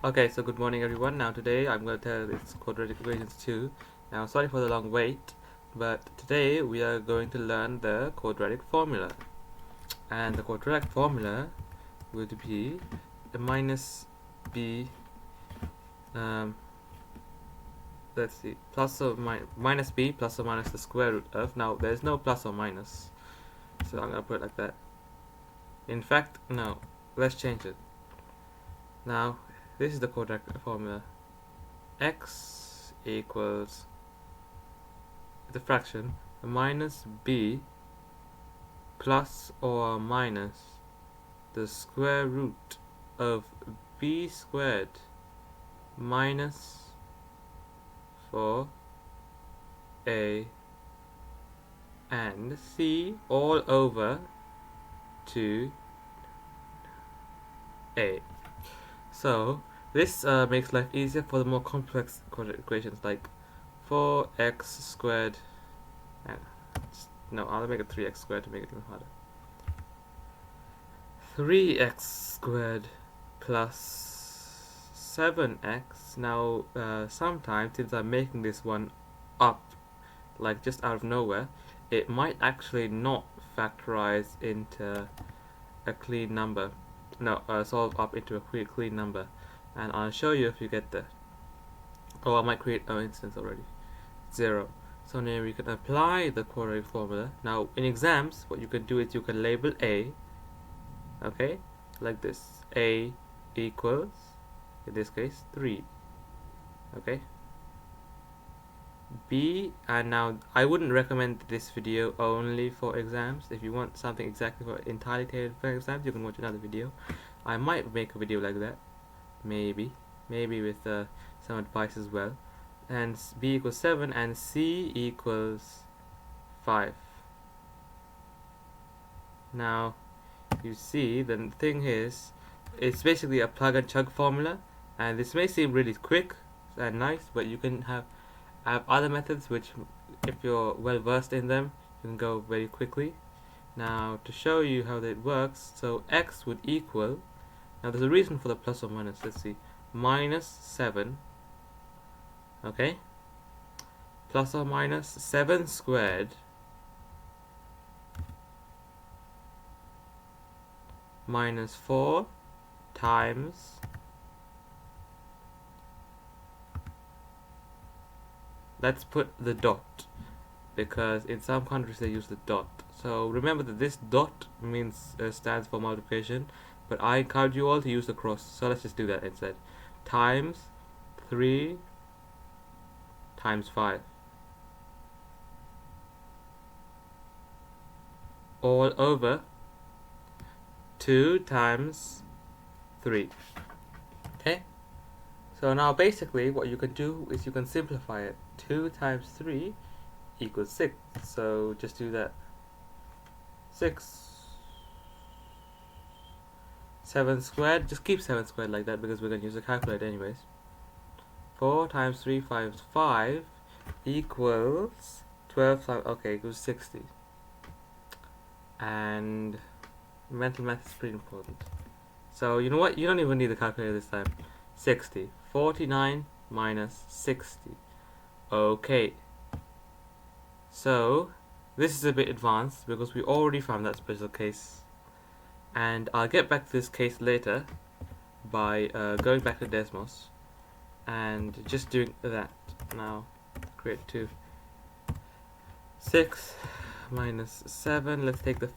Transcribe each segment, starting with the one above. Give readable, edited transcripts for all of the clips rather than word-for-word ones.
Okay, so good morning everyone. Now today I'm going to tell it's quadratic equations 2. Now sorry for the long wait, but today we are going to learn the quadratic formula. And the quadratic formula would be a minus b, let's see, minus b plus or minus the square root of. Now there's no plus or minus, so I'm going to put it like that. In fact, no, let's change it. Now this is the quadratic formula. X equals the fraction minus b plus or minus the square root of b squared minus 4a and c all over 2a. So this makes life easier for the more complex quadratic equations like 4x squared and no, I'll make it 3x squared to make it even harder. 3x squared plus 7x. Now sometimes since I'm making this one up like just out of nowhere, it might actually not factorize into a clean number. No, solve up into a clean number, and I'll show you if you get there. Oh, I might create an instance already. 0. So now we can apply the quadratic formula. Now in exams, what you can do is you can label A, okay, like this. A equals, in this case, 3. Okay. B, and now I wouldn't recommend this video only for exams. If you want something exactly for entirely tailored for exams, you can watch another video. I might make a video like that, maybe with some advice as well. And B equals 7 and C equals 5. Now you see the thing is, it's basically a plug and chug formula, and this may seem really quick and nice, but you can have other methods which, if you're well versed in them, you can go very quickly. Now to show you how that works, so x would equal, now there's a reason for the plus or minus, let's see, minus 7, okay, plus or minus 7 squared minus 4 times, let's put the dot, because in some countries they use the dot. So remember that this dot means stands for multiplication, but I encourage you all to use the cross. So let's just do that instead. Times 3 times 5. All over 2 times 3. Okay? So now basically what you can do is you can simplify it. 2 times 3 equals 6. So just do that. 6. 7 squared, just keep 7 squared like that because we're going to use a calculator anyways. 4 times 3 times 5 equals 12 times, okay, equals 60. And mental math is pretty important. So you know what, you don't even need the calculator this time. 60. 49 minus 60. Okay. So this is a bit advanced because we already found that special case. And I'll get back to this case later by going back to Desmos and just doing that. Now create 2. 6 minus 7. Let's take the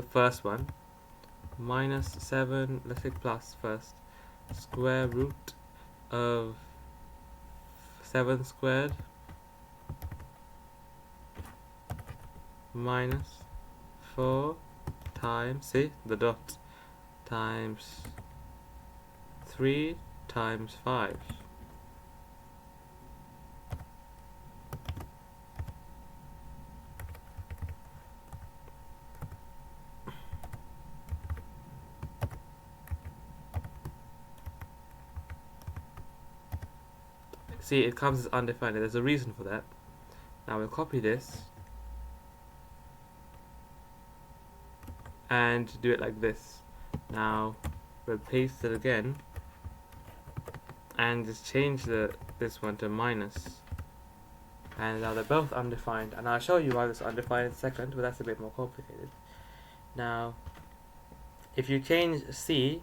first one. Minus 7. Let's take plus first. Square root of 7 squared minus 4 times, see the dot, times 3 times 5. See, it comes as undefined. There's a reason for that. Now we'll copy this and do it like this. Now we'll paste it again and just change this one to minus. And now they're both undefined, and I'll show you why this is undefined in a second, but that's a bit more complicated. Now, if you change C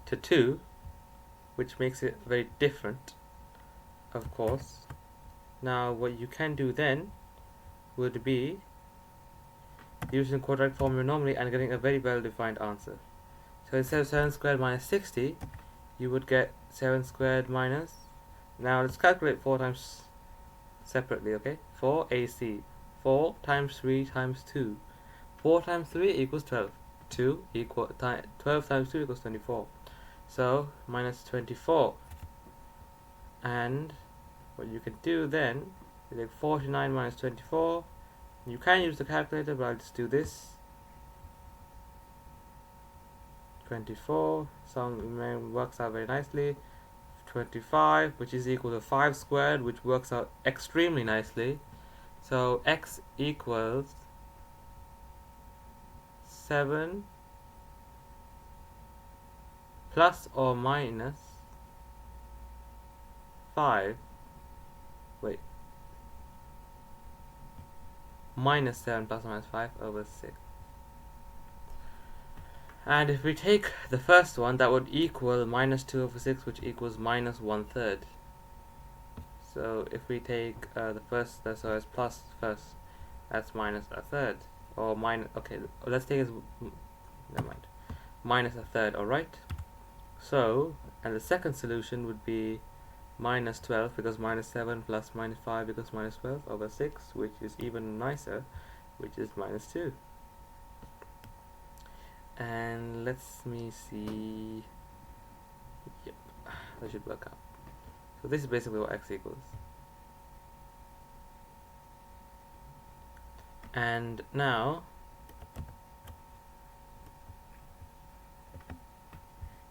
to 2, which makes it very different, of course, now what you can do then would be using quadratic formula normally and getting a very well defined answer. So instead of 7 squared minus 60, you would get 7 squared minus, now let's calculate 4 times separately, okay? 4 AC, 4 times 3 times 2, 4 times 3 equals 12, 12 times 2 equals 24, so minus 24. And what you can do then is like 49 minus 24. You can use the calculator, but I'll just do this. 24, so works out very nicely. 25, which is equal to 5 squared, which works out extremely nicely. So x equals 7 plus or minus 5. Wait. Minus 7 plus or minus 5 over 6. And if we take the first one, that would equal minus 2 over 6, which equals minus 1/3. So if we take the first, so it's plus first, that's minus 1/3. Or minus, okay, let's take it as, never mind, minus 1/3, alright? So, and the second solution would be minus 12, because minus 7 plus minus 5 equals minus 12 over 6, which is even nicer, which is minus 2. And let's me see, yep, that should work out. So this is basically what x equals. And now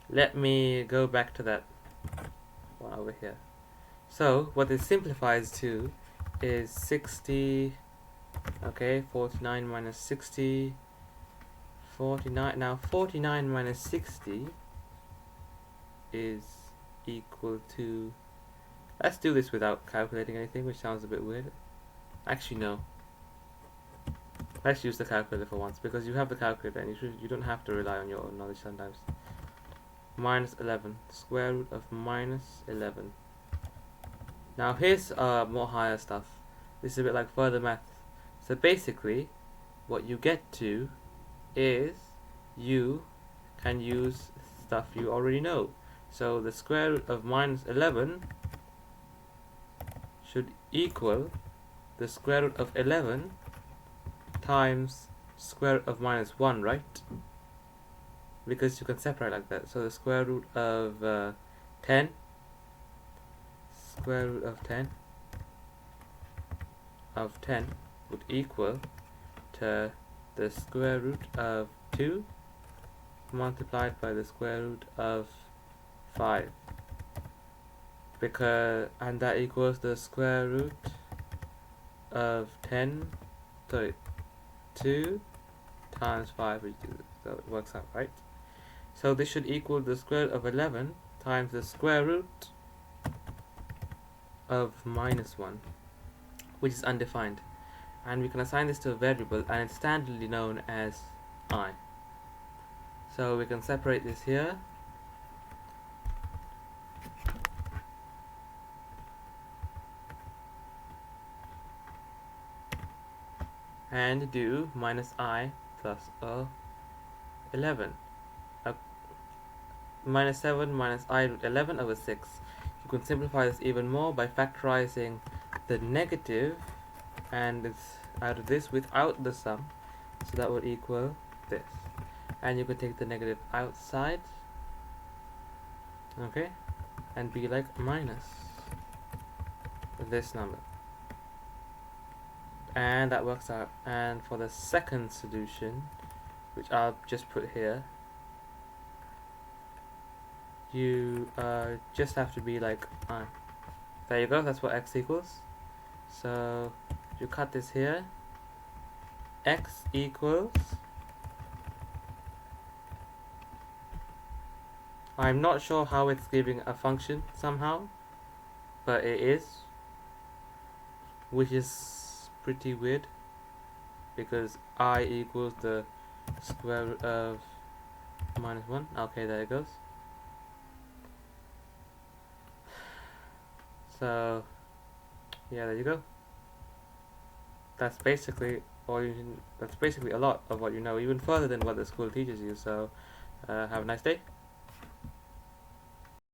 let me go back to that one over here. So what this simplifies to is 60, okay, 49 minus 60, 49. Now 49 minus 60 is equal to, let's do this without calculating anything, which sounds a bit weird. Actually no, let's use the calculator for once, because you have the calculator and you don't have to rely on your own knowledge sometimes. Minus 11, square root of minus 11. Now here's more higher stuff. This is a bit like further math. So basically what you get to is you can use stuff you already know. So the square root of minus 11 should equal the square root of 11 times square root of minus 1, right? Because you can separate like that. So the square root of 10, square root of 10 would equal to the square root of 2 multiplied by the square root of 5, because, and that equals the square root of 2 times 5, which is, so it works out, right? So this should equal the square root of 11 times the square root of minus 1, which is undefined, and we can assign this to a variable, and it's standardly known as I. So we can separate this here, and do minus I plus 11, minus 7 minus I root 11 over 6. You can simplify this even more by factorizing the negative and it's out of this without the sum, so that would equal this, and you can take the negative outside, okay, and be like minus this number, and that works out. And for the second solution, which I'll just put here, you just have to be like there you go, that's what x equals. So you cut this here, x equals I'm not sure how it's giving a function somehow, but it is, which is pretty weird because I equals the square root of -1. Okay, there it goes. So yeah, there you go. That's basically that's basically a lot of what you know, even further than what the school teaches you. So have a nice day.